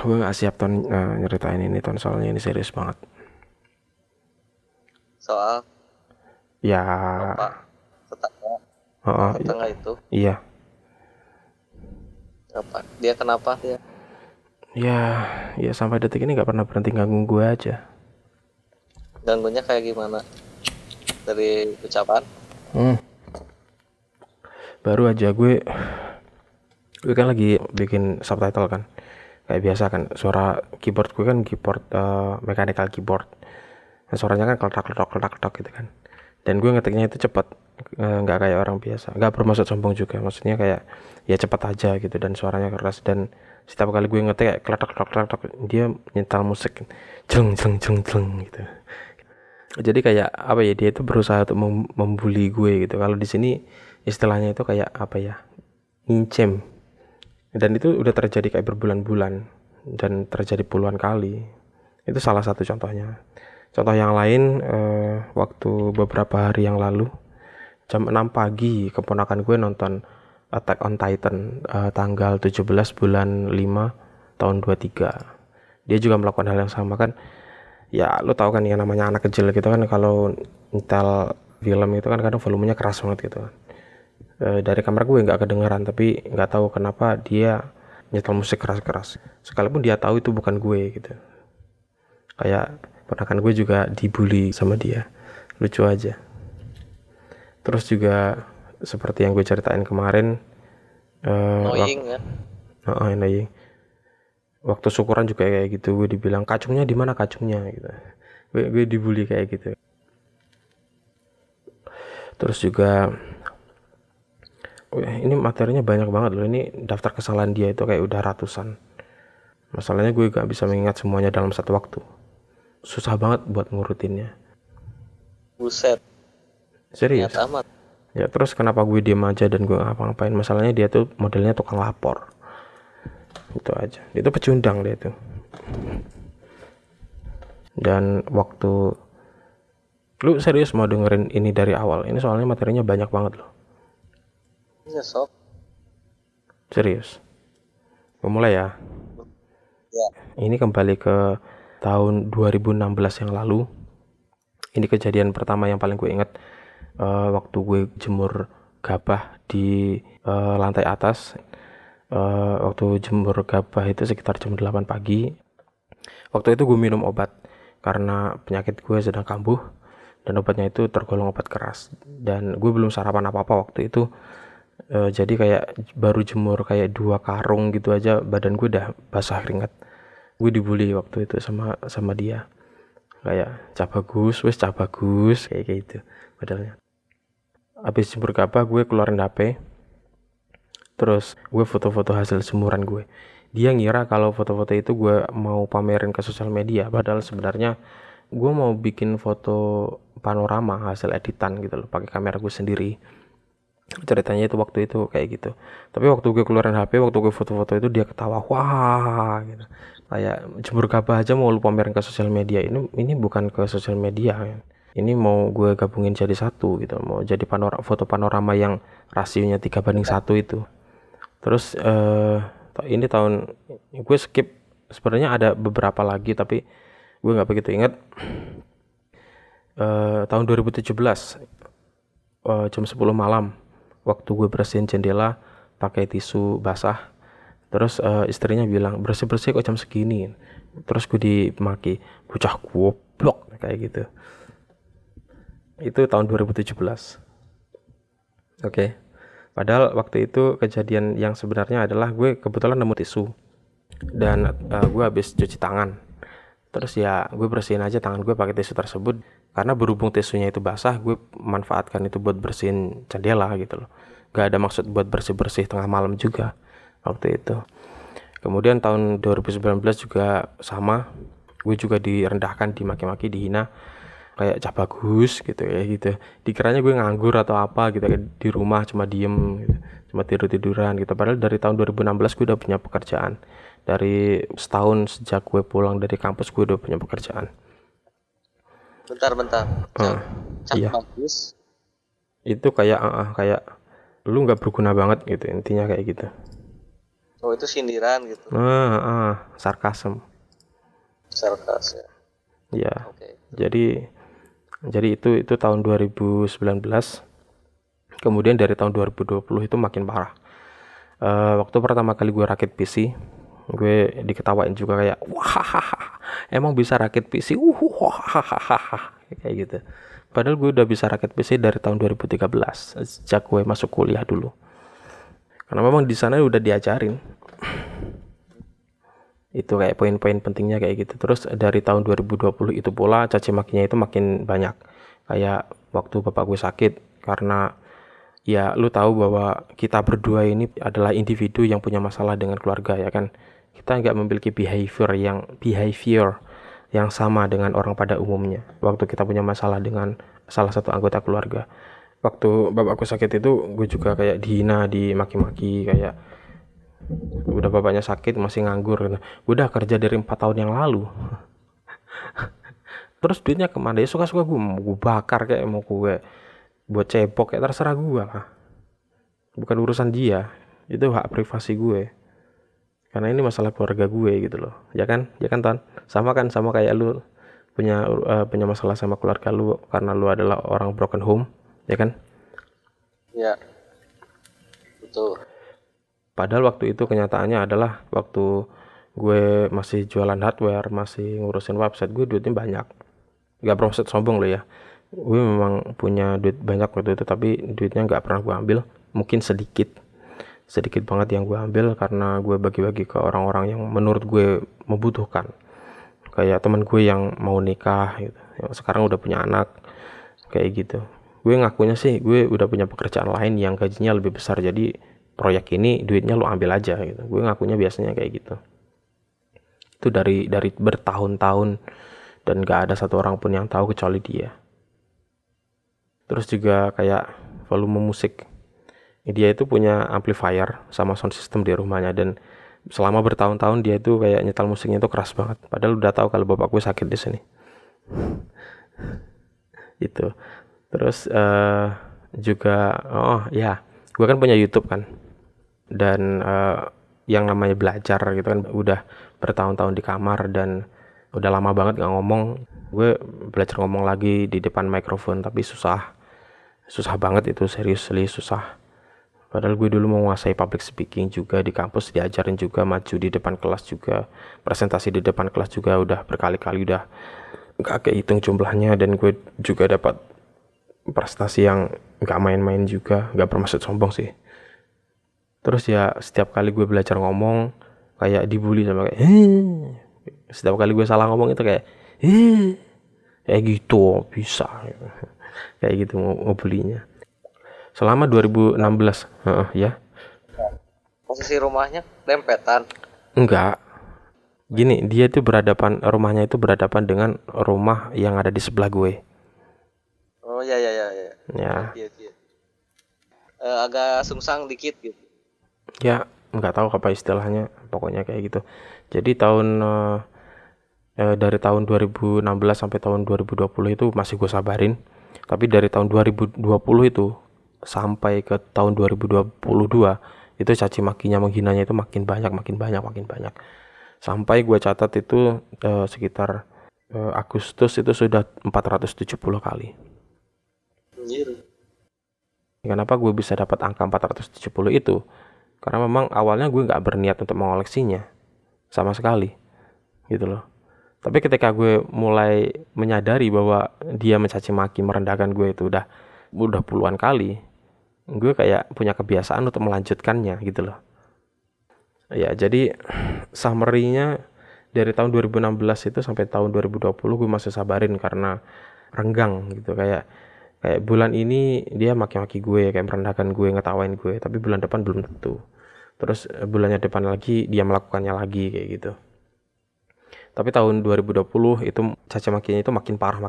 Gue gak siap ton nyeritain ini ton, soalnya ini serius banget. Soal Ya, bapak tetangga, oh, tetangga itu iya, apa? Dia kenapa dia? ya, ya sampai detik ini gak pernah berhenti ganggu gue aja. Ganggunya kayak gimana? Dari ucapan? Hmm, baru aja gue kan lagi bikin subtitle kan, kayak biasa kan, suara keyboard gue kan keyboard mechanical keyboard. Nah, suaranya kan keletak gitu kan. Dan gue ngetiknya itu cepet, nggak kayak orang biasa, nggak bermaksud sombong juga, maksudnya kayak ya cepet aja gitu, dan suaranya keras. Dan setiap kali gue ngetik kayak keletak dia nyetel musik jeng jeng jeng jeng gitu. Jadi kayak apa ya, dia itu berusaha untuk membuli gue gitu. Kalau di sini istilahnya itu kayak apa ya, ngincem. Dan itu udah terjadi kayak berbulan-bulan dan terjadi puluhan kali. Itu salah satu contohnya. Contoh yang lain, waktu beberapa hari yang lalu jam 6 pagi keponakan gue nonton Attack on Titan, tanggal 17 bulan 5 tahun 23. Dia juga melakukan hal yang sama kan. Ya lo tau kan, yang namanya anak kecil gitu kan, kalau nyetel film itu kan kadang volumenya keras banget gitu kan. Dari kamar gue nggak kedengeran, tapi nggak tahu kenapa dia nyetel musik keras-keras sekalipun dia tahu itu bukan gue gitu. Kayak ponakan gue juga dibully sama dia, lucu aja. Terus juga seperti yang gue ceritain kemarin, Annoying ya? annoying. Waktu syukuran juga kayak gitu, gue dibilang kacungnya di mana kacungnya gitu. Gue dibully kayak gitu. Terus juga ini materinya banyak banget loh, ini daftar kesalahan dia itu kayak udah ratusan. Masalahnya gue gak bisa mengingat semuanya dalam satu waktu, susah banget buat ngurutinnya, Buset, niat serius. amat. Ya terus kenapa gue diem aja dan gue ngapa-ngapain? Masalahnya dia tuh modelnya tukang lapor, itu aja. Dia tuh pecundang dia tuh. Dan waktu lu serius mau dengerin ini dari awal, ini soalnya materinya banyak banget loh, Iya sok. serius. Gue mulai ya. Ya. Ini kembali ke tahun 2016 yang lalu. Ini kejadian pertama yang paling gue inget, waktu gue jemur gabah di lantai atas. Waktu jemur gabah itu sekitar jam 8 pagi. Waktu itu gue minum obat karena penyakit gue sedang kambuh, dan obatnya itu tergolong obat keras. Dan gue belum sarapan apa-apa waktu itu. Jadi kayak baru jemur kayak 2 karung gitu aja, badan gue udah basah keringat. Gue dibully waktu itu sama dia. Kayak cah bagus kayak gitu. Padahal habis jemur gabah gue keluarin HP. Terus gue foto-foto hasil jemuran gue. Dia ngira kalau foto-foto itu gue mau pamerin ke sosial media, padahal sebenarnya gue mau bikin foto panorama hasil editan gitu loh, pakai kamera gue sendiri. Ceritanya itu waktu itu kayak gitu. Tapi waktu gue keluarin HP, waktu gue foto-foto itu, dia ketawa wah gitu. Kayak jemur gabah aja mau lu pamerin ke sosial media. Ini bukan ke sosial media kan. Ini mau gue gabungin jadi satu gitu. Mau jadi foto panorama yang rasionya 3:1 itu. Terus ini tahun gue skip, sebenarnya ada beberapa lagi tapi gue nggak begitu ingat. Tahun 2017, jam 10 malam, waktu gue bersihin jendela pakai tisu basah. Terus istrinya bilang bersih-bersih kok jam segini. Terus gue dimaki bocah goblok kayak gitu. Itu tahun 2017. Oke. Padahal waktu itu kejadian yang sebenarnya adalah gue kebetulan nemu tisu dan gue habis cuci tangan. Terus ya gue bersihin aja tangan gue pakai tisu tersebut, karena berhubung tisunya itu basah, gue manfaatkan itu buat bersihin jendela gitu loh. Gak ada maksud buat bersih-bersih tengah malam juga waktu itu. Kemudian tahun 2019 juga sama, gue juga direndahkan, dimaki-maki, dihina, kayak cah bagus gitu ya gitu. Dikiranya gue nganggur atau apa gitu, kayak di rumah cuma diem gitu, cuma tidur-tiduran gitu. Padahal dari tahun 2016 gue udah punya pekerjaan. Dari setahun sejak gue pulang dari kampus gue udah punya pekerjaan. Bentar. uh, Cak iya, bagus. itu kayak kayak lu nggak berguna banget gitu, intinya kayak gitu. Oh itu sindiran gitu. Sarkasm. Sarkas ya. Ya. Oke. Jadi itu tahun 2019. Kemudian dari tahun 2020 itu makin parah. Waktu pertama kali gue rakit PC, gue diketawain juga kayak, wah, emang bisa rakit PC, kayak gitu. Padahal gue udah bisa rakit PC dari tahun 2013, sejak gue masuk kuliah dulu. Karena memang di sana udah diajarin. Itu kayak poin-poin pentingnya kayak gitu. Terus dari tahun 2020 itu pula caci makinya itu makin banyak. Kayak waktu bapak gue sakit, karena ya lu tahu bahwa kita berdua ini adalah individu yang punya masalah dengan keluarga, ya kan. Kita nggak memiliki behavior yang sama dengan orang pada umumnya. Waktu kita punya masalah dengan salah satu anggota keluarga, waktu bapakku sakit itu gue juga kayak dihina, dimaki-maki, kayak udah bapaknya sakit masih nganggur gitu. Gue udah kerja dari 4 tahun yang lalu. Terus duitnya kemana ya, suka-suka gue bakar, kayak mau gue buat cepok, kayak terserah gue lah, bukan urusan dia, itu hak privasi gue, karena ini masalah keluarga gue gitu loh, ya kan Tan, sama kan, sama kayak lu punya masalah sama keluarga lu karena lu adalah orang broken home, ya kan. Ya betul. Padahal waktu itu kenyataannya adalah waktu gue masih jualan hardware, masih ngurusin website, gue duitnya banyak. Gak bermaksud sombong loh ya, gue memang punya duit banyak waktu itu, tapi duitnya gak pernah gue ambil. Mungkin sedikit banget yang gue ambil, karena gue bagi-bagi ke orang-orang yang menurut gue membutuhkan. Kayak teman gue yang mau nikah gitu, yang sekarang udah punya anak, kayak gitu. Gue ngakunya sih gue udah punya pekerjaan lain yang gajinya lebih besar, jadi proyek ini duitnya lu ambil aja gitu. Gue ngakunya biasanya kayak gitu. Itu dari bertahun-tahun, dan gak ada satu orang pun yang tahu kecuali dia. Terus juga kayak volume musik, dia itu punya amplifier sama sound system di rumahnya, dan selama bertahun-tahun dia itu kayak nyetel musiknya itu keras banget. Padahal udah tahu kalau bapak gue sakit di sini. Itu. Terus juga, oh ya, gue kan punya YouTube kan, dan yang namanya belajar gitu kan, udah bertahun-tahun di kamar dan udah lama banget gak ngomong. Gue belajar ngomong lagi di depan mikrofon, tapi susah banget itu, seriously susah. Padahal gue dulu mau menguasai public speaking juga, di kampus diajarin juga, maju di depan kelas juga, presentasi di depan kelas juga udah berkali-kali, udah gak kehitung jumlahnya, dan gue juga dapat prestasi yang gak main-main juga, gak bermaksud sombong sih. Terus ya setiap kali gue belajar ngomong kayak dibully sama kayak setiap kali gue salah ngomong itu kayak kayak gitu bisa kayak gitu ngebulinya selama 2016. Ya Posisi rumahnya dempetan. enggak, gini, dia tuh rumahnya itu berhadapan dengan rumah yang ada di sebelah gue. Oh ya. Ya Iya. Agak sungsang dikit gitu. ya nggak tahu apa istilahnya, pokoknya kayak gitu. Jadi dari tahun 2016 sampai tahun 2020 itu masih gue sabarin, tapi dari tahun 2020 itu sampai ke tahun 2022 itu caci makinya, menghinanya itu makin banyak, sampai gue catat itu sekitar Agustus itu sudah 470 kali. Anjir. Kenapa gue bisa dapat angka 470 itu? Karena memang awalnya gue nggak berniat untuk mengoleksinya sama sekali, gitu loh. Tapi ketika gue mulai menyadari bahwa dia mencaci maki, merendahkan gue itu udah puluhan kali, gue kayak punya kebiasaan untuk melanjutkannya, gitu loh. Ya, jadi summary-nya dari tahun 2016 itu sampai tahun 2020 gue masih sabarin karena renggang gitu, kayak bulan ini dia maki-maki gue, kayak merendahkan gue, ngetawain gue, tapi bulan depan belum tentu. Terus bulannya depan lagi dia melakukannya lagi, kayak gitu. Tapi tahun 2020 itu caci makinya itu makin parah.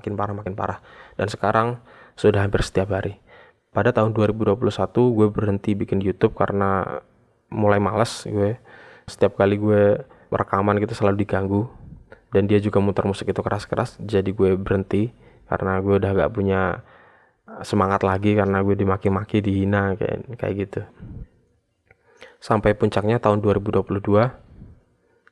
Dan sekarang sudah hampir setiap hari. Pada tahun 2021 gue berhenti bikin YouTube karena mulai malas gue. Setiap kali gue rekaman gitu selalu diganggu. Dan dia juga muter musik itu keras-keras. Jadi gue berhenti karena gue udah gak punya semangat lagi, karena gue dimaki-maki, dihina, kayak gitu. sampai puncaknya tahun 2022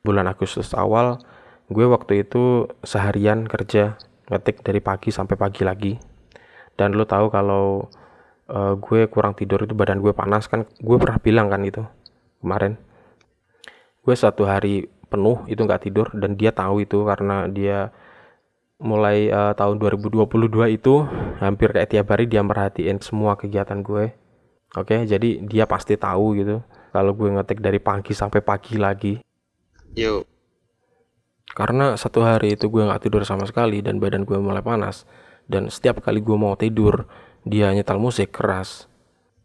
bulan Agustus awal. Gue waktu itu seharian kerja ngetik dari pagi sampai pagi lagi. Dan lo tahu kalau gue kurang tidur itu badan gue panas kan, gue pernah bilang kan itu kemarin. Gue 1 hari penuh itu nggak tidur, dan dia tahu itu karena dia mulai tahun 2022 itu hampir kayak tiap hari dia merhatiin semua kegiatan gue. Oke, jadi dia pasti tahu gitu kalau gue ngetik dari pagi sampai pagi lagi. Yo. Karena 1 hari itu gue nggak tidur sama sekali dan badan gue mulai panas. Dan setiap kali gue mau tidur, dia nyetel musik keras.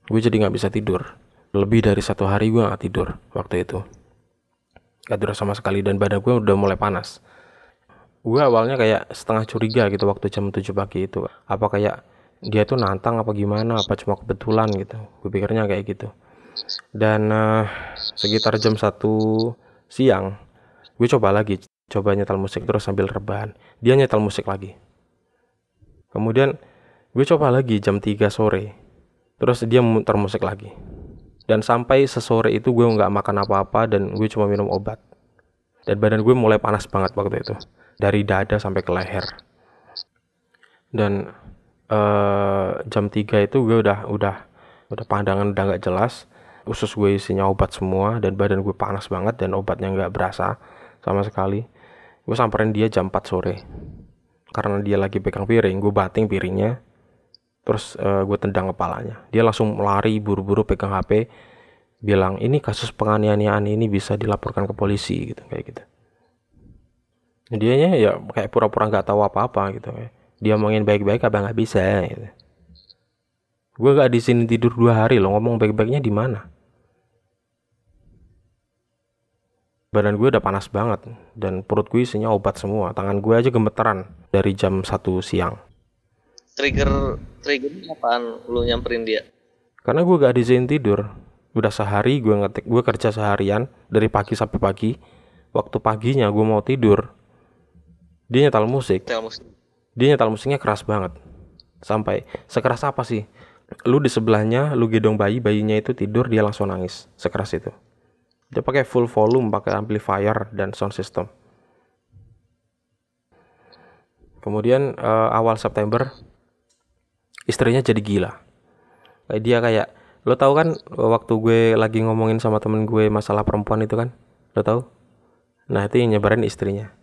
Gue jadi nggak bisa tidur. Lebih dari 1 hari gue nggak tidur waktu itu. Nggak tidur sama sekali dan badan gue udah mulai panas. Gue awalnya kayak setengah curiga gitu waktu jam 7 pagi itu. Apa kayak dia tuh nantang apa gimana, apa cuma kebetulan gitu. Gue pikirnya kayak gitu. Dan sekitar jam 1 siang, gue coba nyetel musik terus sambil rebahan. Dia nyetel musik lagi. Kemudian gue coba lagi jam 3 sore. Terus dia muter musik lagi. Dan sampai sesore itu gue nggak makan apa-apa dan gue cuma minum obat. Dan badan gue mulai panas banget waktu itu. Dari dada sampai ke leher. Dan jam 3 itu gue udah pandangan udah nggak jelas. Usus gue isinya obat semua dan badan gue panas banget dan obatnya nggak berasa sama sekali. Gue samperin dia jam 4 sore karena dia lagi pegang piring. Gue banting piringnya, terus gue tendang kepalanya. Dia langsung lari buru-buru pegang HP, bilang ini kasus penganiayaan ini bisa dilaporkan ke polisi gitu, kayak gitu. Dianya ya kayak pura-pura nggak tahu apa-apa gitu. Dia ngomongin baik-baik apa nggak bisa gitu. Gue nggak di sini tidur 2 hari loh, ngomong baik-baiknya di mana? Badan gue udah panas banget dan perut gue isinya obat semua. Tangan gue aja gemeteran dari jam 1 siang. Triggernya apaan lu nyamperin dia? Karena gue gak diizinin tidur. Udah sehari gue ngetik, gue kerja seharian dari pagi sampai pagi. Waktu paginya gue mau tidur, dia nyetel musik. Dia nyetel musiknya keras banget. Sampai sekeras apa sih? Lu di sebelahnya, lu gendong bayinya itu tidur, dia langsung nangis. Sekeras itu. Dia pakai full volume, pakai amplifier dan sound system. Kemudian awal September istrinya jadi gila. Dia kayak, lo tahu kan waktu gue lagi ngomongin sama temen gue masalah perempuan itu kan, lo tahu? Nah itu yang nyebarin istrinya.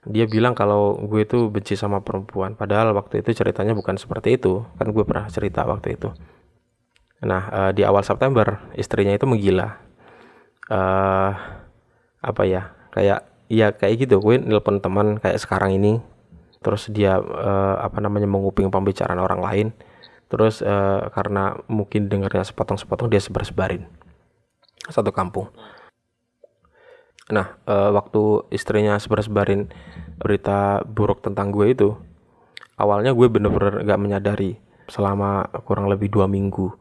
Dia bilang kalau gue itu benci sama perempuan. Padahal waktu itu ceritanya bukan seperti itu. Kan gue pernah cerita waktu itu. Nah di awal September istrinya itu menggila. Apa ya, kayak gitu. Gue nelpon teman kayak sekarang ini, terus dia menguping pembicaraan orang lain, terus karena mungkin dengarnya sepotong-sepotong dia sebar-sebarin satu kampung. Nah waktu istrinya sebar-sebarin berita buruk tentang gue itu, awalnya gue bener-bener gak menyadari selama kurang lebih 2 minggu.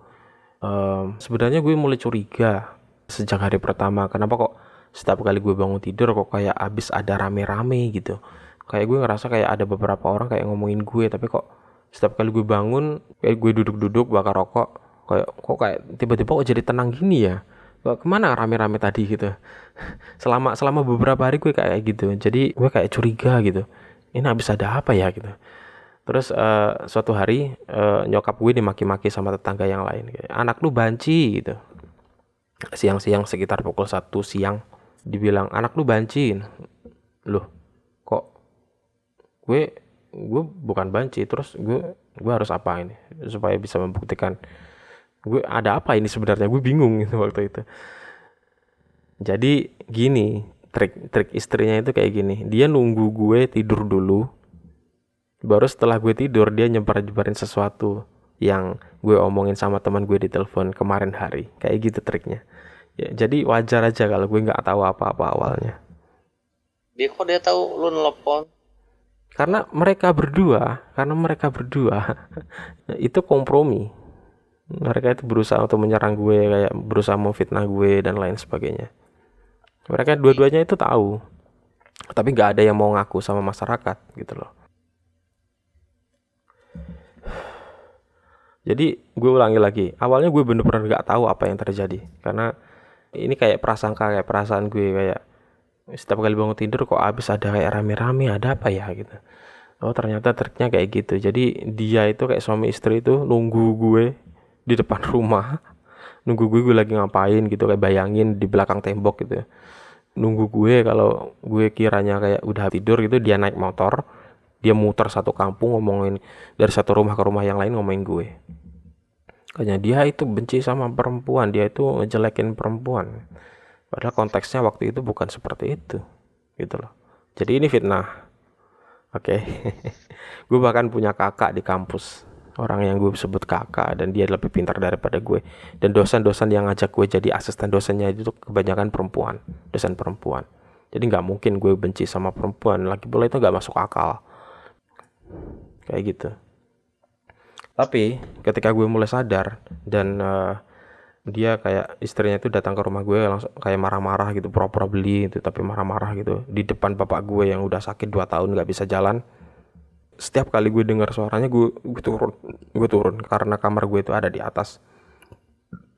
Sebenarnya gue mulai curiga sejak hari pertama. Kenapa kok setiap kali gue bangun tidur kok kayak abis ada rame-rame gitu. Kayak gue ngerasa kayak ada beberapa orang kayak ngomongin gue, tapi kok setiap kali gue bangun kayak gue duduk-duduk bakar rokok, kayak tiba-tiba kok jadi tenang gini ya. Kemana rame-rame tadi gitu. selama beberapa hari gue kayak gitu. Jadi gue kayak curiga gitu. Ini abis ada apa ya gitu. Terus suatu hari nyokap gue dimaki-maki sama tetangga yang lain. Kayak, anak lu banci gitu. Siang-siang sekitar pukul 1 siang dibilang anak lu banci. Loh kok gue bukan banci. Terus gue harus apa ini supaya bisa membuktikan gue ada apa ini sebenarnya. Gue bingung gitu waktu itu. Jadi gini, trik istrinya itu kayak gini. Dia nunggu gue tidur dulu, baru setelah gue tidur dia nyebar-nyebarin sesuatu yang gue omongin sama teman gue di telepon kemarin hari. Kayak gitu triknya ya. Jadi wajar aja kalau gue nggak tahu apa-apa awalnya. Dia tahu lu nelpon? Karena mereka berdua itu kompromi. Mereka itu berusaha untuk menyerang gue, kayak berusaha memfitnah gue dan lain sebagainya. Mereka dua-duanya itu tahu, tapi nggak ada yang mau ngaku sama masyarakat gitu loh. Jadi gue ulangi lagi, awalnya gue bener-bener gak tahu apa yang terjadi. Karena ini kayak prasangka, kayak perasaan gue, kayak setiap kali bangun tidur kok habis ada kayak rame-rame, ada apa ya gitu. Oh ternyata triknya kayak gitu. Jadi dia itu kayak suami istri itu nunggu gue di depan rumah, nunggu gue lagi ngapain gitu, kayak bayangin di belakang tembok gitu. Nunggu gue kalau gue kiranya kayak udah tidur gitu, dia naik motor, dia muter satu kampung ngomongin dari satu rumah ke rumah yang lain ngomongin gue. Kayaknya dia itu benci sama perempuan, dia itu ngejelekin perempuan. Padahal konteksnya waktu itu bukan seperti itu, gitu loh. Jadi ini fitnah. Oke. Gue bahkan punya kakak di kampus, orang yang gue sebut kakak, dan dia lebih pintar daripada gue. Dan dosen-dosen yang ngajak gue jadi asisten dosennya itu kebanyakan perempuan, dosen perempuan. Jadi nggak mungkin gue benci sama perempuan. Lagi pula itu nggak masuk akal. Kayak gitu. Tapi ketika gue mulai sadar dan dia kayak istrinya itu datang ke rumah gue langsung kayak marah-marah gitu, pura-pura beli gitu, tapi marah-marah gitu di depan bapak gue yang udah sakit 2 tahun nggak bisa jalan. Setiap kali gue dengar suaranya gue turun karena kamar gue itu ada di atas.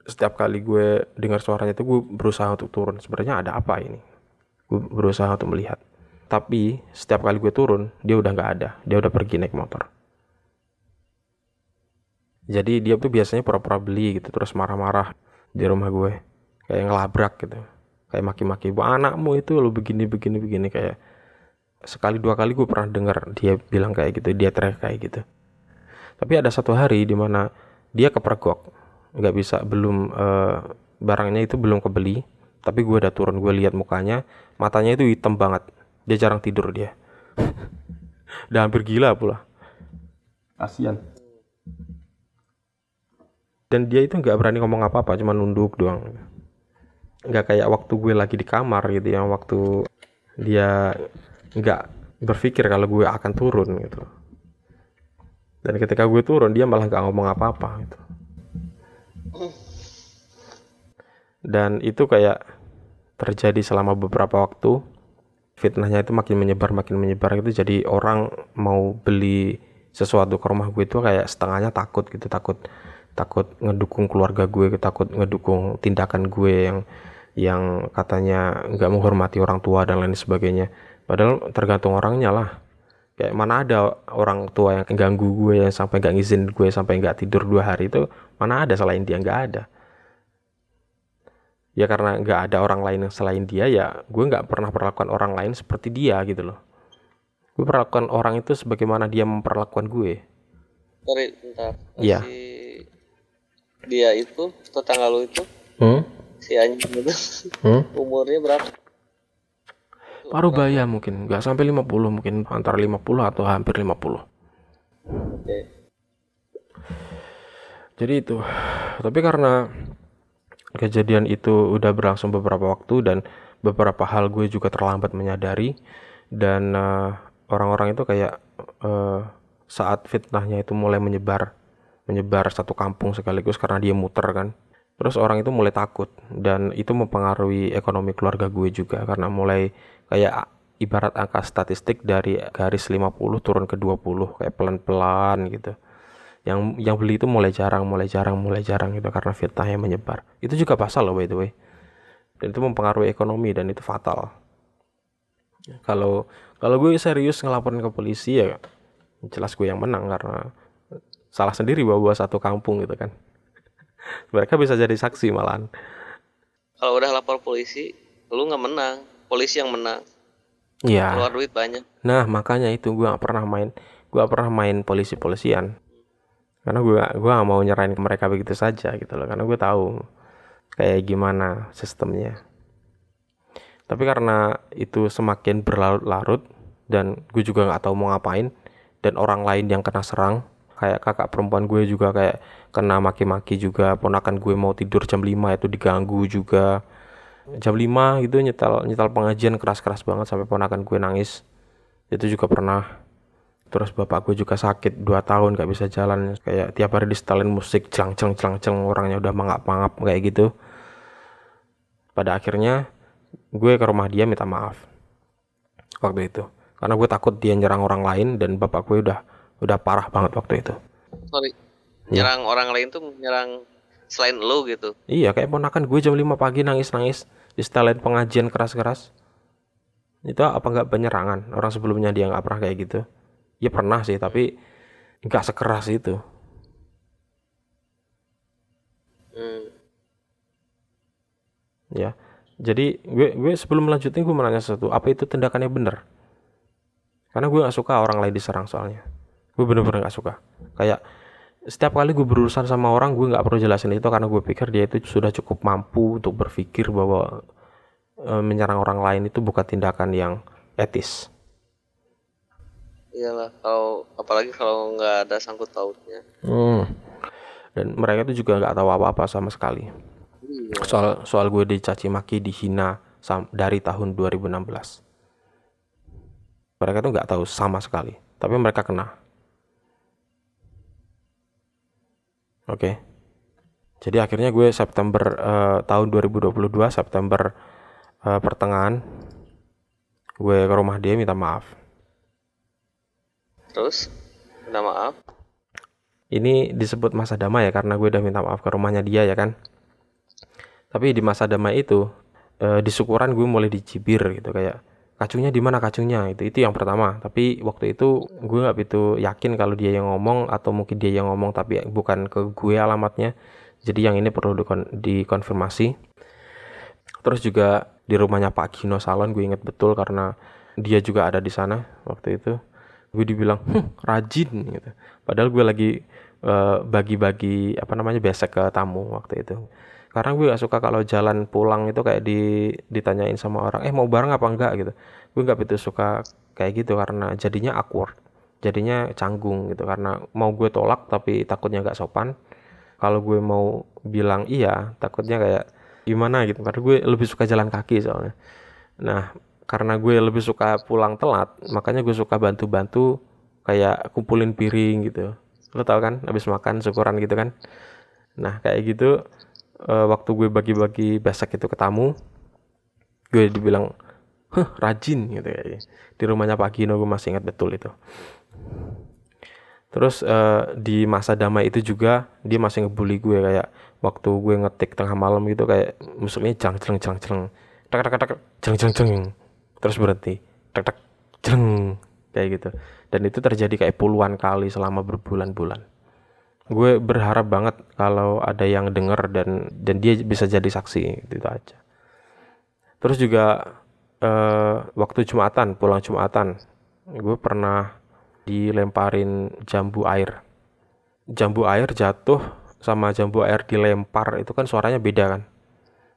Setiap kali gue dengar suaranya itu gue berusaha untuk turun, sebenarnya ada apa ini, gue berusaha untuk melihat. Tapi setiap kali gue turun dia udah nggak ada, dia udah pergi naik motor. Jadi dia tuh biasanya pura-pura beli gitu, terus marah-marah di rumah gue, kayak ngelabrak gitu, kayak maki-maki, bu anakmu itu lo begini, kayak sekali 2 kali gue pernah dengar dia bilang kayak gitu, dia teriak kayak gitu. Tapi ada satu hari di mana dia kepergok, nggak bisa, belum barangnya itu belum kebeli, tapi gue udah turun, gue lihat mukanya, matanya itu hitam banget, dia jarang tidur dia, udah hampir gila pula, kasian. Dan dia itu nggak berani ngomong apa-apa, cuma nunduk doang. Nggak kayak waktu gue lagi di kamar gitu, yang waktu dia nggak berpikir kalau gue akan turun gitu. Dan ketika gue turun dia malah nggak ngomong apa-apa gitu. Dan itu kayak terjadi selama beberapa waktu. Fitnahnya itu makin menyebar gitu. Jadi orang mau beli sesuatu ke rumah gue itu kayak setengahnya takut gitu, takut ngedukung keluarga gue, takut ngedukung tindakan gue yang katanya nggak menghormati orang tua dan lain sebagainya. Padahal tergantung orangnya lah. Kayak mana ada orang tua yang ganggu gue, yang sampai nggak ngizin gue sampai nggak tidur 2 hari itu, mana ada, selain dia nggak ada. Ya karena nggak ada orang lain yang selain dia, ya gue nggak pernah perlakukan orang lain seperti dia gitu loh. Gue perlakukan orang itu sebagaimana dia memperlakukan gue. Sorry, bentar. Iya. Dia itu tetangga lu itu, si anjing itu, umurnya berapa? Paruh baya mungkin, nggak sampai 50, mungkin antara 50 atau hampir 50. Oke. Jadi itu. Tapi karena kejadian itu udah berlangsung beberapa waktu dan beberapa hal gue juga terlambat menyadari, dan orang-orang itu kayak saat fitnahnya itu mulai menyebar satu kampung sekaligus karena dia muter kan. Terus orang itu mulai takut, dan itu mempengaruhi ekonomi keluarga gue juga karena mulai kayak ibarat angka statistik dari garis 50 turun ke 20 kayak pelan-pelan gitu. Yang beli itu mulai jarang gitu karena fitnahnya menyebar. Itu juga pasal loh by the way. Dan itu mempengaruhi ekonomi dan itu fatal. Kalau gue serius ngelaporin ke polisi ya jelas gue yang menang karena salah sendiri bawa satu kampung gitu kan. Mereka bisa jadi saksi malahan. Kalau udah lapor polisi, lu nggak menang, polisi yang menang. Iya. Keluar duit banyak. Nah makanya itu gue gak pernah main polisi-polisian. Karena gue gak mau nyerahin ke mereka begitu saja gitu loh. Karena gue tahu kayak gimana sistemnya. Tapi karena itu semakin berlarut-larut dan gue juga gak tahu mau ngapain, dan orang lain yang kena serang, kayak kakak perempuan gue juga kayak kena maki-maki juga, ponakan gue mau tidur jam 5 itu diganggu juga. Jam 5 gitu nyetel pengajian keras-keras banget sampai ponakan gue nangis. Itu juga pernah. Terus bapak gue juga sakit 2 tahun gak bisa jalan, kayak tiap hari disetelin musik clang orangnya udah mangap-mangap kayak gitu. Pada akhirnya gue ke rumah dia minta maaf waktu itu karena gue takut dia nyerang orang lain, dan bapak gue udah parah banget waktu itu. Sorry, nyerang orang lain tuh nyerang selain lu gitu. Iya, kayak ponakan gue jam 5 pagi nangis-nangis di setelin pengajian keras-keras. Itu apa nggak penyerangan? Orang sebelumnya dia nggak pernah kayak gitu. Ya pernah sih, tapi nggak sekeras itu. Ya, jadi gue sebelum melanjutin gue menanya sesuatu, apa itu tindakannya bener? Karena gue nggak suka orang lain diserang soalnya. Gue bener-bener nggak suka. Kayak setiap kali gue berurusan sama orang, gue nggak perlu jelasin itu karena gue pikir dia itu sudah cukup mampu untuk berpikir bahwa menyerang orang lain itu bukan tindakan yang etis. Iyalah, kalau apalagi kalau nggak ada sangkut pautnya. Dan mereka itu juga nggak tahu apa-apa sama sekali. Soal gue dicaci maki, dihina dari tahun 2016. Mereka tuh nggak tahu sama sekali, tapi mereka kena. Oke. Jadi akhirnya gue September tahun 2022, September pertengahan, gue ke rumah dia minta maaf. Terus minta maaf. Ini disebut masa damai ya, karena gue udah minta maaf ke rumahnya dia ya kan. Tapi di masa damai itu di syukuran gue mulai dicibir gitu, kayak kacungnya di mana kacungnya, itu yang pertama. Tapi waktu itu gue nggak begitu yakin kalau dia yang ngomong atau mungkin dia yang ngomong tapi bukan ke gue alamatnya. Jadi yang ini perlu dikonfirmasi. Terus juga di rumahnya Pak Gino Salon, gue inget betul karena dia juga ada di sana waktu itu. Gue dibilang rajin gitu. Padahal gue lagi bagi-bagi besek ke tamu waktu itu. Karena gue gak suka kalau jalan pulang itu kayak ditanyain sama orang, mau bareng apa enggak gitu. Gue gak begitu suka kayak gitu karena jadinya awkward, jadinya canggung gitu. Karena mau gue tolak tapi takutnya gak sopan. Kalau gue mau bilang iya, takutnya kayak gimana gitu. Karena gue lebih suka jalan kaki soalnya. Nah, karena gue lebih suka pulang telat, makanya gue suka bantu-bantu kayak kumpulin piring gitu. Lo tau kan, habis makan syukuran gitu kan. Nah, kayak gitu waktu gue bagi-bagi besek itu ke tamu, gue dibilang rajin gitu ya. Di rumahnya Pak Gino, gue masih ingat betul itu. Terus di masa damai itu juga dia masih ngebully gue, kayak waktu gue ngetik tengah malam gitu, kayak musiknya jang terus berhenti tek kayak gitu. Dan itu terjadi kayak puluhan kali selama berbulan-bulan. Gue berharap banget kalau ada yang denger dan dia bisa jadi saksi, gitu aja. Terus juga waktu pulang Jumatan, gue pernah dilemparin jambu air. Jambu air jatuh sama jambu air dilempar itu kan suaranya beda kan.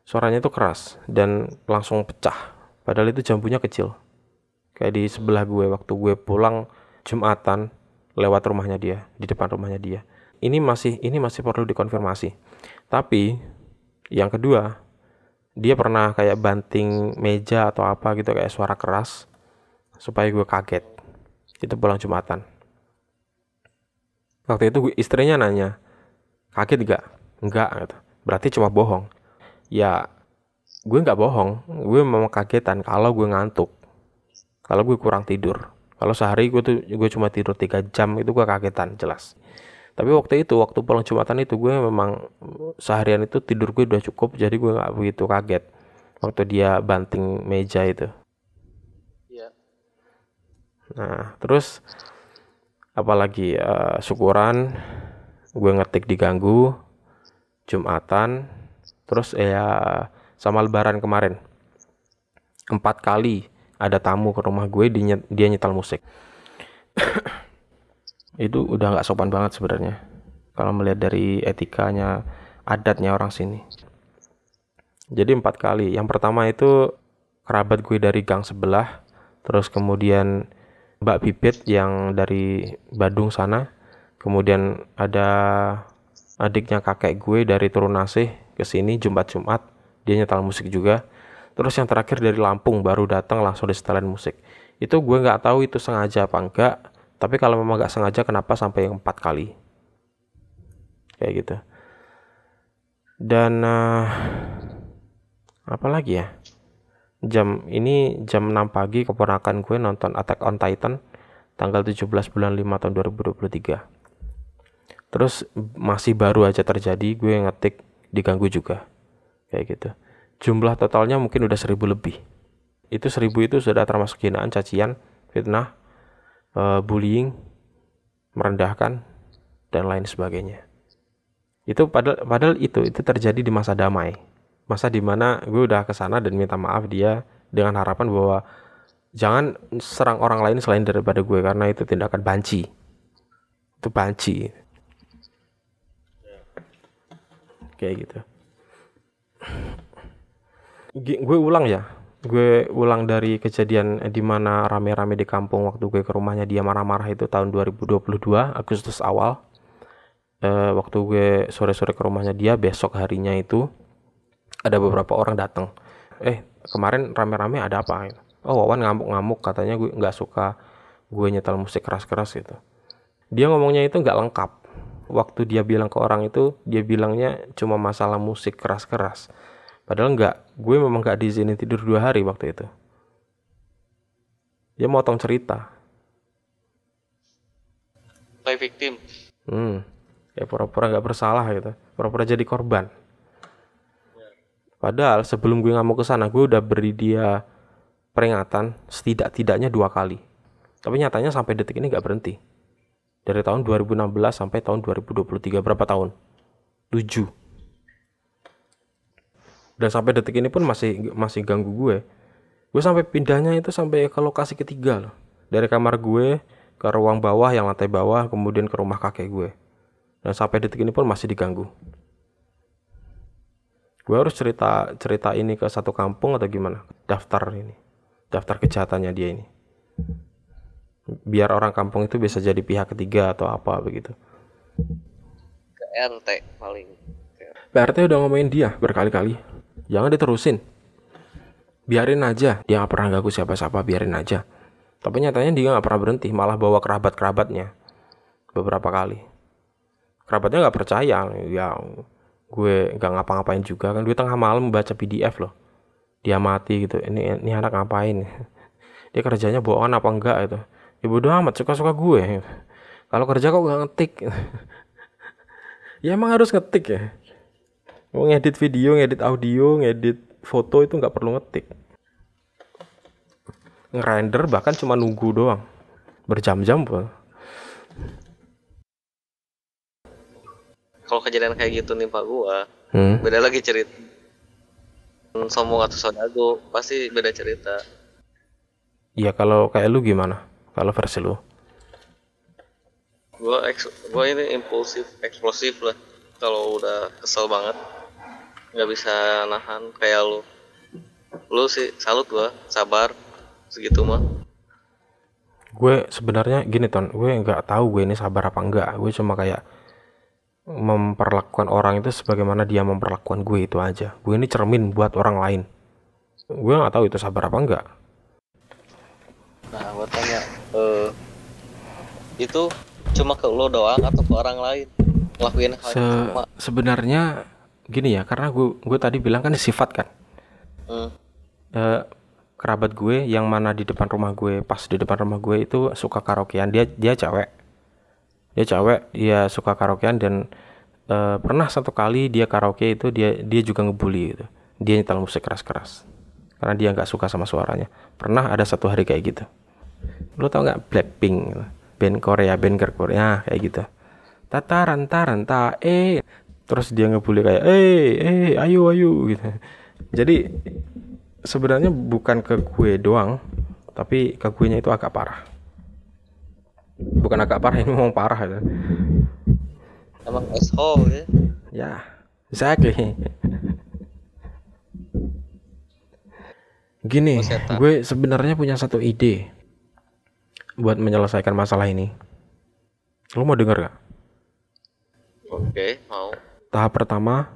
Suaranya itu keras dan langsung pecah. Padahal itu jambunya kecil. Kayak di sebelah gue waktu gue pulang Jumatan lewat rumahnya dia, di depan rumahnya dia. Ini masih perlu dikonfirmasi. Tapi yang kedua, dia pernah kayak banting meja atau apa gitu, kayak suara keras supaya gue kaget. Itu pulang Jumatan. Waktu itu istrinya nanya, kaget gak? Enggak gitu. Berarti cuma bohong. Ya, gue nggak bohong. Gue memang kagetan kalau gue ngantuk, kalau gue kurang tidur. Kalau sehari gue cuma tidur 3 jam, itu gue kagetan jelas. Tapi waktu pulang Jumatan itu gue memang seharian itu tidur gue udah cukup, jadi gue nggak begitu kaget waktu dia banting meja itu. Iya. Nah, terus apalagi syukuran gue ngetik diganggu, Jumatan, terus sama Lebaran kemarin 4 kali ada tamu ke rumah gue, dia nyetel musik. Itu udah nggak sopan banget sebenarnya kalau melihat dari etikanya, adatnya orang sini. Jadi 4 kali. Yang pertama itu kerabat gue dari gang sebelah, terus kemudian Mbak Bibit yang dari Bandung sana, kemudian ada adiknya kakek gue dari Turunasih ke sini Jumat, dia nyetel musik juga. Terus yang terakhir dari Lampung baru datang langsung disetelin musik. Itu gue nggak tahu itu sengaja apa enggak, tapi kalau memang nggak sengaja kenapa sampai 4 kali kayak gitu. Dan apa lagi ya, jam 6 pagi keponakan gue nonton Attack on Titan tanggal 17 bulan 5 tahun 2023. Terus masih baru aja terjadi, gue ngetik diganggu juga. Kayak gitu. Jumlah totalnya mungkin udah 1000 lebih. Itu 1000 itu sudah termasuk hinaan, cacian, fitnah, bullying, merendahkan, dan lain sebagainya. Itu padahal itu terjadi di masa damai. Masa dimana gue udah kesana dan minta maaf dia dengan harapan bahwa jangan serang orang lain selain daripada gue, karena itu tindakan banci. Itu banci. Kayak gitu. Gue ulang dari kejadian dimana rame-rame di kampung waktu gue ke rumahnya dia marah-marah itu tahun 2022 Agustus awal. Waktu gue sore-sore ke rumahnya dia, besok harinya itu ada beberapa orang datang. Kemarin rame-rame ada apa? Oh, Wawan ngamuk-ngamuk, katanya gue nggak suka gue nyetel musik keras-keras gitu. Dia ngomongnya itu nggak lengkap. Waktu dia bilang ke orang itu, dia bilangnya cuma masalah musik keras-keras. Padahal gue memang nggak diizinin tidur 2 hari waktu itu. Dia motong cerita. Play victim. Ya pura-pura nggak bersalah gitu, pura-pura jadi korban. Padahal sebelum gue ngamuk ke sana, gue udah beri dia peringatan setidak-tidaknya 2 kali. Tapi nyatanya sampai detik ini nggak berhenti. Dari tahun 2016 sampai tahun 2023, berapa tahun? 7. Dan sampai detik ini pun masih ganggu gue. Gue sampai pindahnya itu sampai ke lokasi ketiga loh. Dari kamar gue ke ruang bawah yang lantai bawah, kemudian ke rumah kakek gue. Dan sampai detik ini pun masih diganggu. Gue harus cerita ini ke satu kampung atau gimana? Daftar kejahatannya dia ini. Biar orang kampung itu bisa jadi pihak ketiga atau apa begitu. Ke RT paling. PRT udah ngomongin dia berkali-kali. Jangan diterusin. Biarin aja. Dia gak pernah ganggu siapa-siapa, biarin aja. Tapi nyatanya dia gak pernah berhenti. Malah bawa kerabat-kerabatnya beberapa kali. Kerabatnya gak percaya. Ya gue gak ngapa-ngapain juga kan. Gue tengah malam baca PDF loh. Dia mati gitu. Ini anak ngapain? Dia kerjanya bohongan apa enggak itu. Ya bodo amat, suka-suka gue. Kalau kerja kok gak ngetik. Ya emang harus ngetik ya. Mau ngedit video, ngedit audio, ngedit foto itu gak perlu ngetik. Ngerender bahkan cuma nunggu doang. Berjam-jam pun. Kalau kejadian kayak gitu nih Pak gua, beda lagi cerita. Sombong atau sodago pasti beda cerita. Iya, kalau kayak lu gimana? Kalau versi lu? Gua ini impulsif, eksplosif lah. Kalau udah kesel banget, nggak bisa nahan kayak lu. Lu sih salut gua, sabar segitu mah. Gue sebenarnya gini Ton, gue nggak tahu gue ini sabar apa enggak. Gue cuma kayak memperlakukan orang itu sebagaimana dia memperlakukan gue, itu aja. Gue ini cermin buat orang lain. Gue nggak tahu itu sabar apa enggak. Nah, gue tanya, itu cuma ke lo doang atau ke orang lain ngelakuin hal yang sama? Sebenarnya gini ya, karena gue tadi bilang kan sifat kan. Kerabat gue yang mana di depan rumah gue, pas di depan rumah gue itu suka karaokean. Dia cewek. Dia suka karaokean dan pernah satu kali dia karaoke itu dia juga ngebully gitu. Dia nyetel musik keras-keras karena dia nggak suka sama suaranya. Pernah ada satu hari kayak gitu. Lo tau nggak Blackpink, band Korea, band girl Korea kayak gitu. Tataran ta terus dia ngebully kayak ayo gitu. Jadi sebenarnya bukan ke gue doang, tapi ke gue nya itu agak parah. Bukan agak parah, ini memang parah gitu. Emang asshole ya? Ya, exactly. Gini, gue sebenarnya punya satu ide buat menyelesaikan masalah ini. Lo mau denger gak? Oke, mau. Tahap pertama,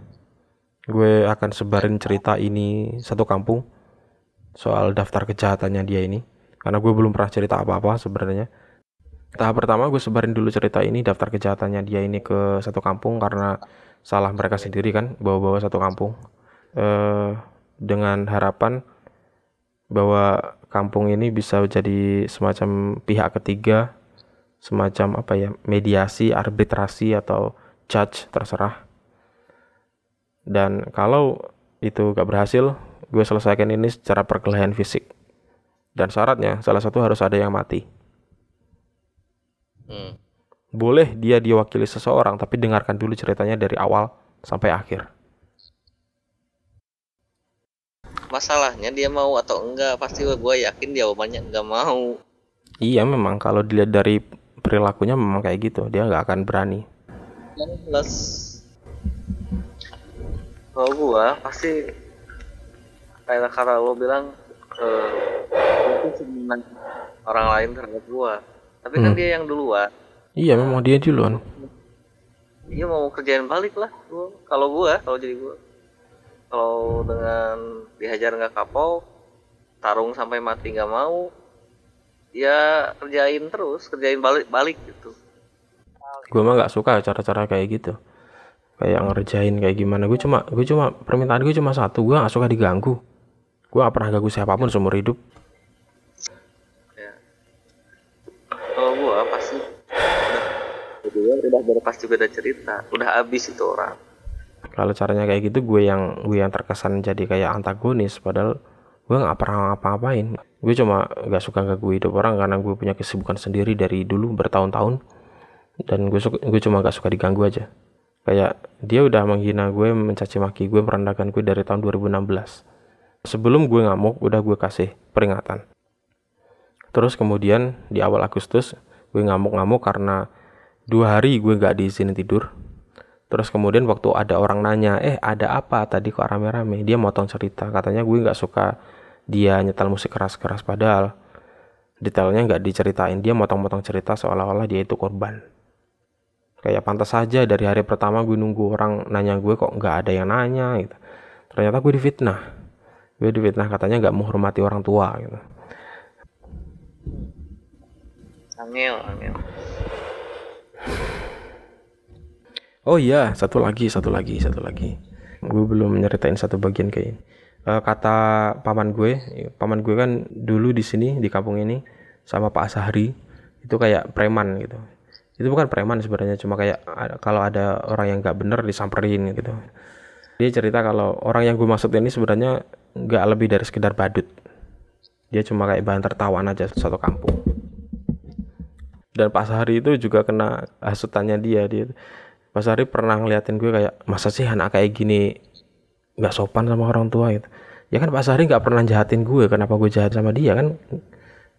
gue akan sebarin cerita ini satu kampung soal daftar kejahatannya dia ini, karena gue belum pernah cerita apa-apa sebenarnya. Tahap pertama gue sebarin dulu cerita ini, daftar kejahatannya dia ini ke satu kampung, karena salah mereka sendiri kan bawa-bawa satu kampung, dengan harapan bahwa kampung ini bisa jadi semacam pihak ketiga semacam apa ya, mediasi, arbitrasi atau judge, terserah. Dan kalau itu gak berhasil, gue selesaikan ini secara perkelahian fisik. Dan syaratnya salah satu harus ada yang mati. Boleh dia diwakili seseorang, tapi dengarkan dulu ceritanya dari awal sampai akhir. Masalahnya dia mau atau enggak, pasti gue yakin dia jawabannya enggak mau. Iya, memang kalau dilihat dari perilakunya memang kayak gitu, dia nggak akan berani. Dan plus kalau gue pasti kayak karena lo bilang itu senang orang lain terhadap gue, tapi kan dia yang duluan. Iya, memang dia duluan. Dia mau kerjain balik lah gua. Kalau jadi gue, kalau dengan dihajar nggak kapok, tarung sampai mati nggak mau, ya kerjain balik gitu. Gue mah nggak suka cara-cara kayak gitu, kayak ngerjain kayak gimana. Gue cuma permintaan gue cuma satu, gue nggak suka diganggu. Gue nggak pernah ganggu siapapun seumur hidup. Ya. Kalau gue pasti udah pas juga ada cerita, udah habis itu orang. Kalau caranya kayak gitu, gue yang terkesan jadi kayak antagonis, padahal gue nggak pernah ngapa-ngapain. Gue cuma nggak suka ganggu hidup orang karena gue punya kesibukan sendiri dari dulu bertahun-tahun, dan gue cuma nggak suka diganggu aja. Kayak dia udah menghina gue, mencaci maki gue, merendahkan gue dari tahun 2016. Sebelum gue ngamuk, udah gue kasih peringatan. Terus kemudian di awal Agustus gue ngamuk-ngamuk karena 2 hari gue gak diizinin tidur. Terus kemudian waktu ada orang nanya, ada apa tadi kok rame-rame, dia motong cerita, katanya gue gak suka dia nyetel musik keras-keras, padahal detailnya gak diceritain. Dia motong-motong cerita seolah-olah dia itu korban. Kayak pantas saja dari hari pertama gue nunggu orang nanya gue, kok gak ada yang nanya gitu. Ternyata gue difitnah katanya gak menghormati orang tua gitu. Angel. Oh iya, satu lagi. Gue belum nyeritain satu bagian kayak ini. Kata paman gue kan dulu di sini, di kampung ini, sama Pak Sahri, itu kayak preman gitu. Itu bukan preman sebenarnya, cuma kayak kalau ada orang yang gak bener disamperin gitu. Dia cerita kalau orang yang gue maksud ini sebenarnya gak lebih dari sekedar badut. Dia cuma kayak bahan tertawaan aja satu kampung. Dan Pak Sahri itu juga kena hasutannya dia. Pak Sahri pernah ngeliatin gue kayak, masa sih anak kayak gini gak sopan sama orang tua gitu. Ya kan Pak Sahri gak pernah jahatin gue, kenapa gue jahat sama dia, kan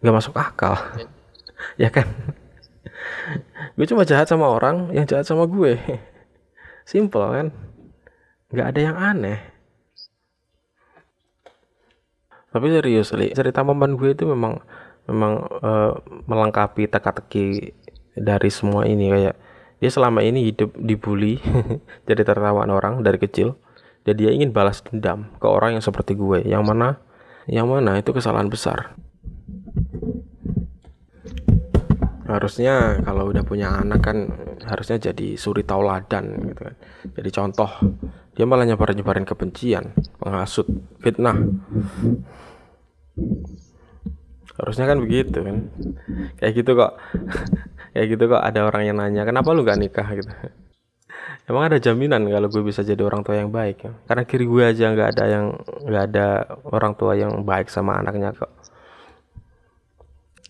gak masuk akal. Ya kan. Gue cuma jahat sama orang yang jahat sama gue. Simple kan. Gak ada yang aneh. Tapi serius, cerita paman gue itu memang melengkapi teka-teki dari semua ini. Kayak dia selama ini hidup dibully jadi tertawaan orang dari kecil, dan dia ingin balas dendam ke orang yang seperti gue, yang mana itu kesalahan besar. Harusnya kalau udah punya anak kan harusnya jadi suri tauladan gitu kan, jadi contoh. Dia malah nyebarin kebencian, menghasut, fitnah. Harusnya kan begitu kan. Kayak gitu kok ada orang yang nanya, kenapa lu gak nikah gitu. Emang ada jaminan kalau gue bisa jadi orang tua yang baik ya? Karena kiri gue aja nggak ada orang tua yang baik sama anaknya kok.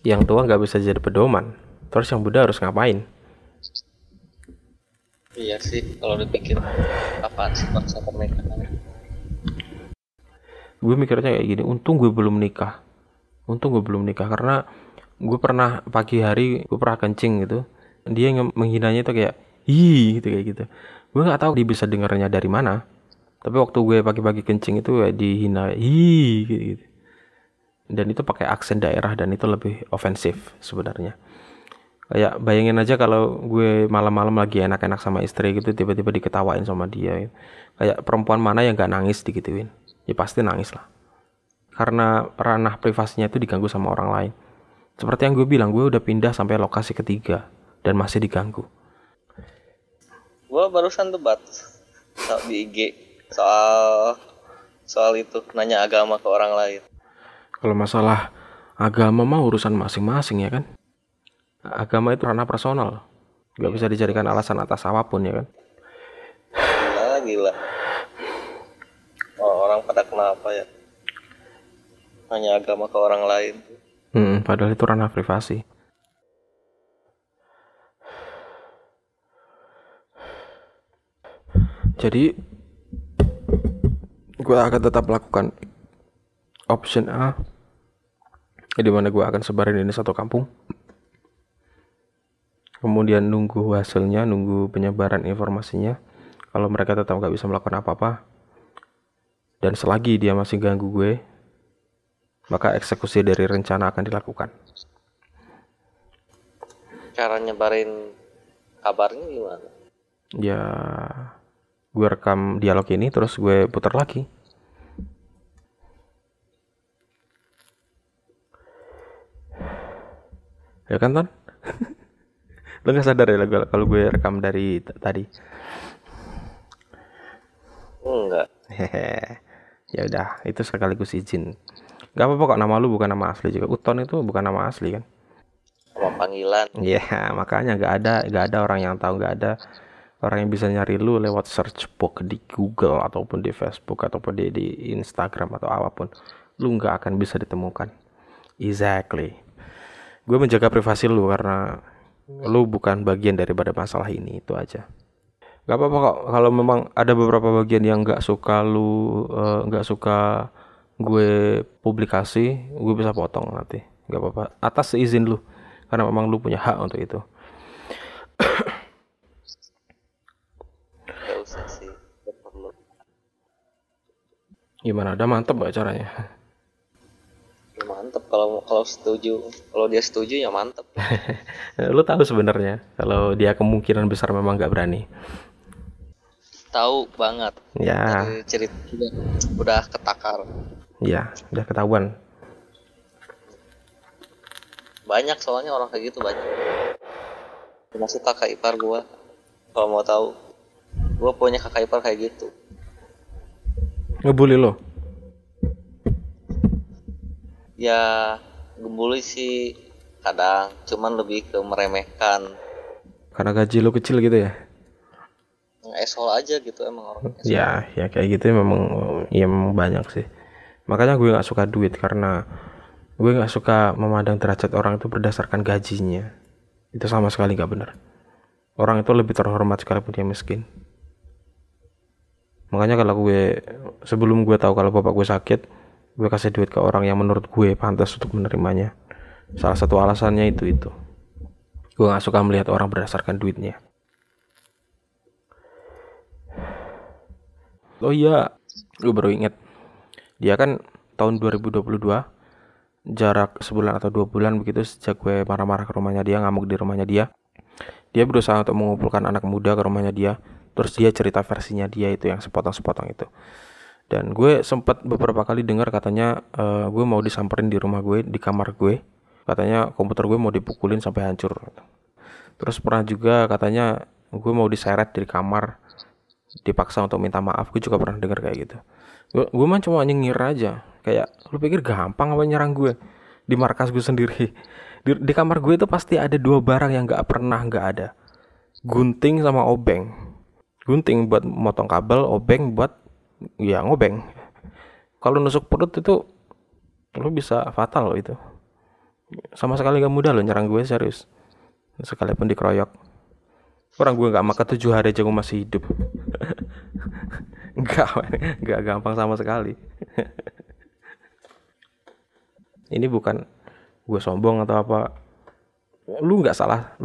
Yang tua nggak bisa jadi pedoman, terus yang muda harus ngapain? Iya sih, kalau dipikir apaan sih paksa pernikahan. Gue mikirnya kayak gini, untung gue belum nikah karena gue pernah pagi hari gue pernah kencing gitu, dia menghinanya itu kayak hi gitu, kayak gitu. Gue nggak tahu dia bisa dengarnya dari mana, tapi waktu gue pagi-pagi kencing itu ya dihina hi gitu. Dan itu pakai aksen daerah, dan itu lebih ofensif sebenarnya. Kayak bayangin aja kalau gue malam-malam lagi enak-enak sama istri gitu, tiba-tiba diketawain sama dia. Kayak perempuan mana yang gak nangis digituin? Ya pasti nangis lah. Karena ranah privasinya itu diganggu sama orang lain. Seperti yang gue bilang, gue udah pindah sampai lokasi ketiga dan masih diganggu. Gue barusan debat di IG soal itu, nanya agama ke orang lain. Kalau masalah agama mah urusan masing-masing ya kan. agama itu ranah personal, nggak bisa dijadikan alasan atas apapun ya kan. Gila. Orang pada kenapa ya? Hanya agama ke orang lain. Padahal itu ranah privasi. Jadi gue akan tetap lakukan option A, di mana gue akan sebarin ini satu kampung, kemudian nunggu hasilnya, nunggu penyebaran informasinya. Kalau mereka tetap gak bisa melakukan apa-apa, dan selagi dia masih ganggu gue, maka eksekusi dari rencana akan dilakukan. Cara nyebarin kabarnya gimana? Ya, gue rekam dialog ini terus gue putar lagi. Ya kan, Ton? Lo gak sadar ya kalau gue rekam dari tadi? Enggak. Ya udah, itu sekaligus izin. Gak apa-apa kok, nama lu bukan nama asli juga. Uton itu bukan nama asli kan? Nama panggilan. Iya, makanya gak ada orang yang tahu, gak ada orang yang bisa nyari lu lewat search box di Google ataupun di Facebook ataupun di Instagram atau apapun. Lu gak akan bisa ditemukan. Exactly. Gue menjaga privasi lu karena lu bukan bagian daripada masalah ini, itu aja. Gak apa-apa kok kalau memang ada beberapa bagian yang gak suka lu, gak suka gue publikasi, gue bisa potong nanti. Gak apa-apa, atas seizin lu, karena memang lu punya hak untuk itu. Gak usah sih, gak perlu. Gimana, udah mantep gak caranya? Ya mantep kalau setuju. Kalau dia setuju ya mantep. Lu tahu sebenarnya kalau dia kemungkinan besar memang gak berani. Tahu banget. Ya. Dari cerita udah ketakar. Ya, udah ketahuan. Banyak soalnya orang kayak gitu banyak. Termasuk kakak ipar gua. Kalau mau tahu, gua punya kakak ipar kayak gitu. Ngebully lo? Ya ngebully sih kadang, cuman lebih ke meremehkan. Karena gaji lo kecil gitu ya? Esol aja gitu emang orang. Ya kayak gitu memang banyak sih. Makanya gue nggak suka duit, karena gue nggak suka memandang derajat orang itu berdasarkan gajinya. Itu sama sekali nggak benar. Orang itu lebih terhormat sekalipun dia miskin. Makanya kalau sebelum gue tahu kalau bapak gue sakit, gue kasih duit ke orang yang menurut gue pantas untuk menerimanya. Salah satu alasannya itu. Gue nggak suka melihat orang berdasarkan duitnya. Oh iya, gue baru inget. Dia kan tahun 2022, jarak sebulan atau 2 bulan begitu sejak gue marah-marah ke rumahnya dia, ngamuk di rumahnya dia. Dia berusaha untuk mengumpulkan anak muda ke rumahnya dia. Terus dia cerita versinya dia itu yang sepotong-sepotong itu. Dan gue sempat beberapa kali dengar katanya gue mau disamperin di rumah gue, di kamar gue. Katanya komputer gue mau dipukulin sampai hancur. Terus pernah juga katanya gue mau diseret di kamar, dipaksa untuk minta maaf. Gue juga pernah dengar kayak gitu. Gue mah cuma nyengir aja. Kayak lu pikir gampang apa nyerang gue di markas gue sendiri? Di kamar gue itu pasti ada 2 barang yang gak ada. Gunting sama obeng. Gunting buat motong kabel, obeng buat ya ngobeng. Kalau nusuk perut itu lu bisa fatal loh itu. Sama sekali gak mudah loh nyerang gue, serius. Sekalipun dikeroyok. Orang gue gak makan 7 hari aja gue masih hidup. Gak gampang sama sekali. Ini bukan gue sombong atau apa. Lu nggak salah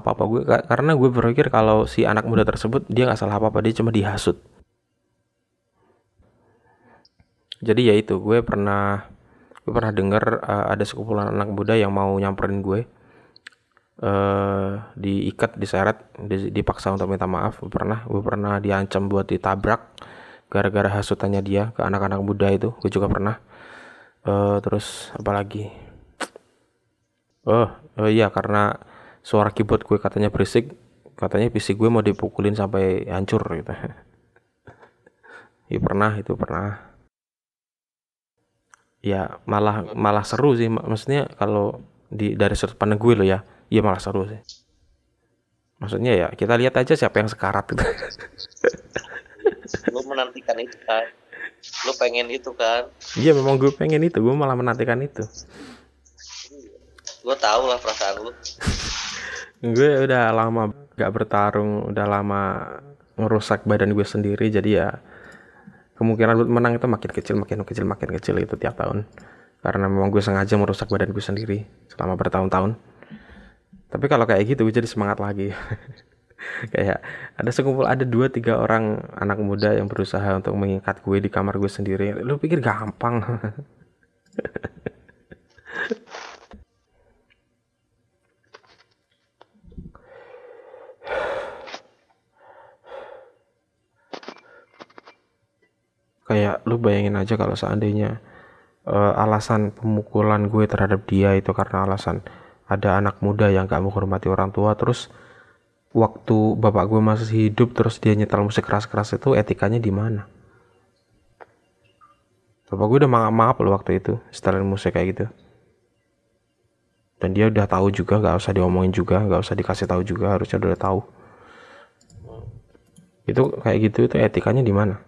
apa-apa. Karena gue berpikir kalau si anak muda tersebut dia nggak salah apa-apa, dia cuma dihasut. Jadi ya itu, gue pernah dengar ada sekumpulan anak muda yang mau nyamperin gue, diikat, diseret, dipaksa untuk minta maaf. Gue pernah diancam buat ditabrak gara-gara hasutannya dia ke anak-anak muda itu. Gue juga pernah. Terus apa lagi? Oh iya, karena suara keyboard gue katanya berisik, katanya PC gue mau dipukulin sampai hancur gitu. Ya pernah. Ya malah seru sih, maksudnya kalau dari sudut pandang gue loh ya, Iya malah seru sih. Maksudnya ya kita lihat aja siapa yang sekarat gitu. Lu menantikan itu kan, lu pengen itu kan. Iya memang gue pengen itu, gue malah menantikan itu. Gue tahu lah perasaan lu. Gue udah lama gak bertarung, udah lama ngerusak badan gue sendiri, jadi ya kemungkinan buat menang itu makin kecil itu tiap tahun. Karena memang gue sengaja merusak badan gue sendiri selama bertahun-tahun. Tapi kalau kayak gitu gue jadi semangat lagi. Kayak ada 2-3 orang anak muda yang berusaha untuk mengikat gue di kamar gue sendiri. Lu pikir gampang? Kayak lu bayangin aja kalau seandainya alasan pemukulan gue terhadap dia itu karena alasan ada anak muda yang gak menghormati orang tua, terus waktu bapak gue masih hidup terus dia nyetel musik keras-keras, itu etikanya di mana? Bapak gue udah maaf loh waktu itu setelin musik kayak gitu, dan dia udah tahu juga, gak usah diomongin juga, gak usah dikasih tahu juga, harusnya udah tahu. Itu kayak gitu, itu etikanya di mana?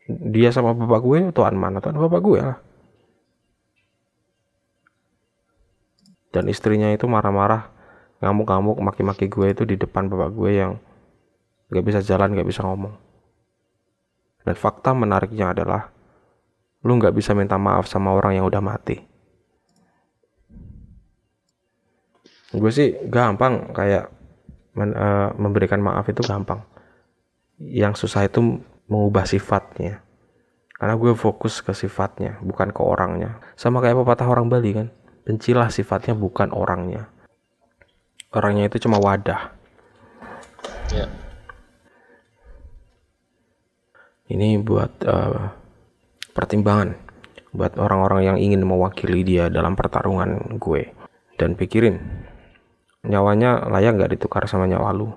Dia sama bapak gue tuan mana? Tuan bapak gue lah. Dan istrinya itu marah-marah, ngamuk-ngamuk, maki-maki gue itu di depan bapak gue yang gak bisa jalan, gak bisa ngomong. Dan fakta menariknya adalah lu gak bisa minta maaf sama orang yang udah mati. Gue sih gampang, kayak memberikan maaf itu gampang. Yang susah itu mengubah sifatnya. Karena gue fokus ke sifatnya, bukan ke orangnya. Sama kayak pepatah orang Bali kan, bencilah sifatnya bukan orangnya. Orangnya itu cuma wadah. Ya. Ini buat pertimbangan buat orang-orang yang ingin mewakili dia dalam pertarungan gue. Dan pikirin, nyawanya layak gak ditukar sama nyawa lu?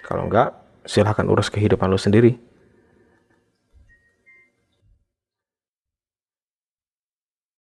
Kalau enggak, silahkan urus kehidupan lu sendiri.